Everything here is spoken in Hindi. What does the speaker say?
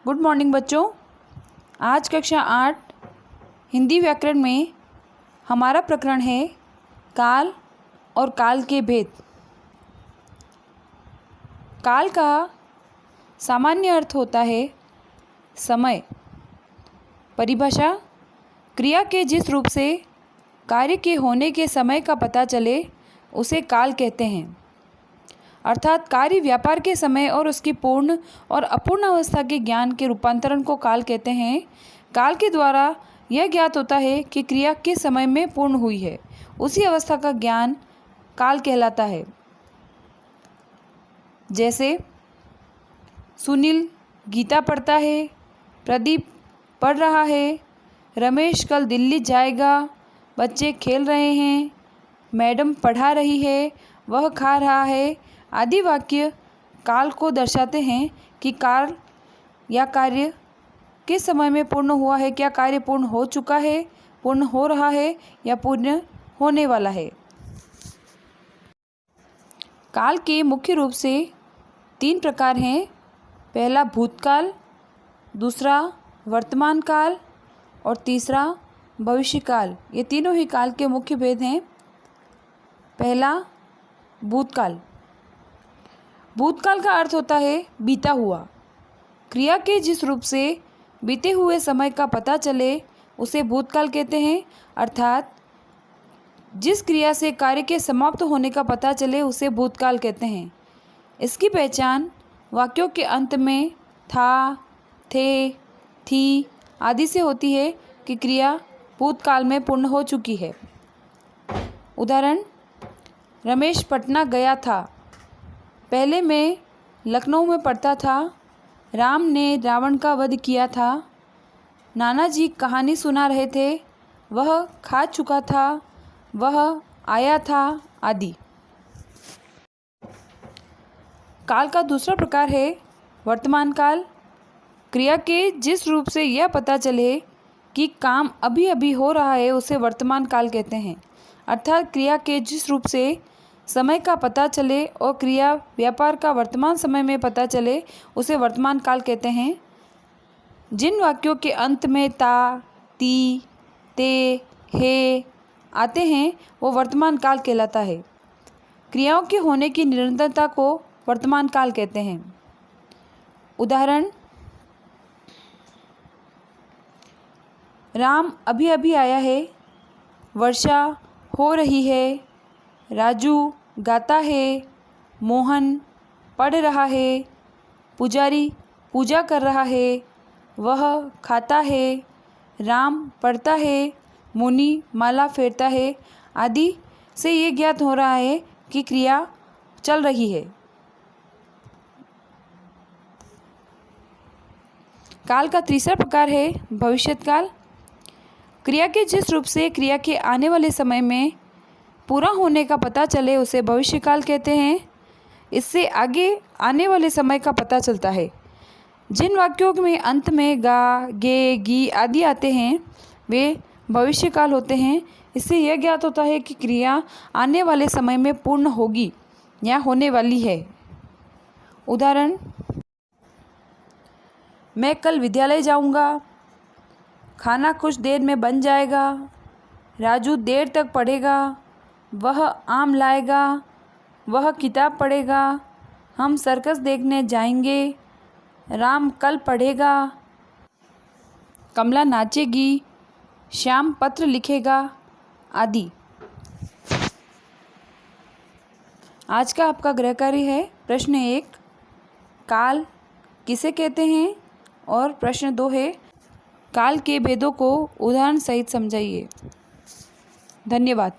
गुड मॉर्निंग बच्चों। आज कक्षा 8 हिंदी व्याकरण में हमारा प्रकरण है काल और काल के भेद। काल का सामान्य अर्थ होता है समय। परिभाषा: क्रिया के जिस रूप से कार्य के होने के समय का पता चले उसे काल कहते हैं। अर्थात कार्य व्यापार के समय और उसकी पूर्ण और अपूर्ण अवस्था के ज्ञान के रूपांतरण को काल कहते हैं। काल के द्वारा यह ज्ञात होता है कि क्रिया किस समय में पूर्ण हुई है, उसी अवस्था का ज्ञान काल कहलाता है। जैसे सुनील गीता पढ़ता है, प्रदीप पढ़ रहा है, रमेश कल दिल्ली जाएगा, बच्चे खेल रहे हैं, मैडम पढ़ा रही है, वह खा रहा है आदि वाक्य काल को दर्शाते हैं कि काल या कार्य किस समय में पूर्ण हुआ है, क्या कार्य पूर्ण हो चुका है, पूर्ण हो रहा है या पूर्ण होने वाला है। काल के मुख्य रूप से 3 प्रकार हैं। पहला भूतकाल, दूसरा वर्तमान काल और तीसरा भविष्य काल। ये तीनों ही काल के मुख्य भेद हैं। पहला भूतकाल। भूतकाल का अर्थ होता है बीता हुआ। क्रिया के जिस रूप से बीते हुए समय का पता चले उसे भूतकाल कहते हैं। अर्थात जिस क्रिया से कार्य के समाप्त होने का पता चले उसे भूतकाल कहते हैं। इसकी पहचान वाक्यों के अंत में था, थे, थी आदि से होती है कि क्रिया भूतकाल में पूर्ण हो चुकी है। उदाहरण: रमेश पटना गया था। पहले मैं लखनऊ में पढ़ता था। राम ने रावण का वध किया था। नाना जी कहानी सुना रहे थे। वह खा चुका था। वह आया था आदि। काल का दूसरा प्रकार है वर्तमान काल। क्रिया के जिस रूप से यह पता चले कि काम अभी अभी हो रहा है उसे वर्तमान काल कहते हैं। अर्थात क्रिया के जिस रूप से समय का पता चले और क्रिया व्यापार का वर्तमान समय में पता चले उसे वर्तमान काल कहते हैं। जिन वाक्यों के अंत में ता, ती, ते, हे आते हैं वो वर्तमान काल कहलाता है। क्रियाओं के होने की निरंतरता को वर्तमान काल कहते हैं। उदाहरण: राम अभी अभी आया है, वर्षा हो रही है, राजू गाता है, मोहन पढ़ रहा है, पुजारी पूजा कर रहा है, वह खाता है, राम पढ़ता है, मुनि माला फेरता है आदि से ये ज्ञात हो रहा है कि क्रिया चल रही है। काल का तीसरा प्रकार है भविष्यत काल। क्रिया के जिस रूप से क्रिया के आने वाले समय में पूरा होने का पता चले उसे भविष्य काल कहते हैं। इससे आगे आने वाले समय का पता चलता है। जिन वाक्यों में अंत में गा, गे, गी आदि आते हैं वे भविष्य काल होते हैं। इससे यह ज्ञात होता है कि क्रिया आने वाले समय में पूर्ण होगी या होने वाली है। उदाहरण: मैं कल विद्यालय जाऊंगा, खाना कुछ देर में बन जाएगा, राजू देर तक पढ़ेगा, वह आम लाएगा, वह किताब पढ़ेगा, हम सर्कस देखने जाएंगे, राम कल पढ़ेगा, कमला नाचेगी, श्याम पत्र लिखेगा आदि। आज का आपका गृह कार्य है प्रश्न 1 काल किसे कहते हैं और प्रश्न 2 है काल के भेदों को उदाहरण सहित समझाइए। धन्यवाद।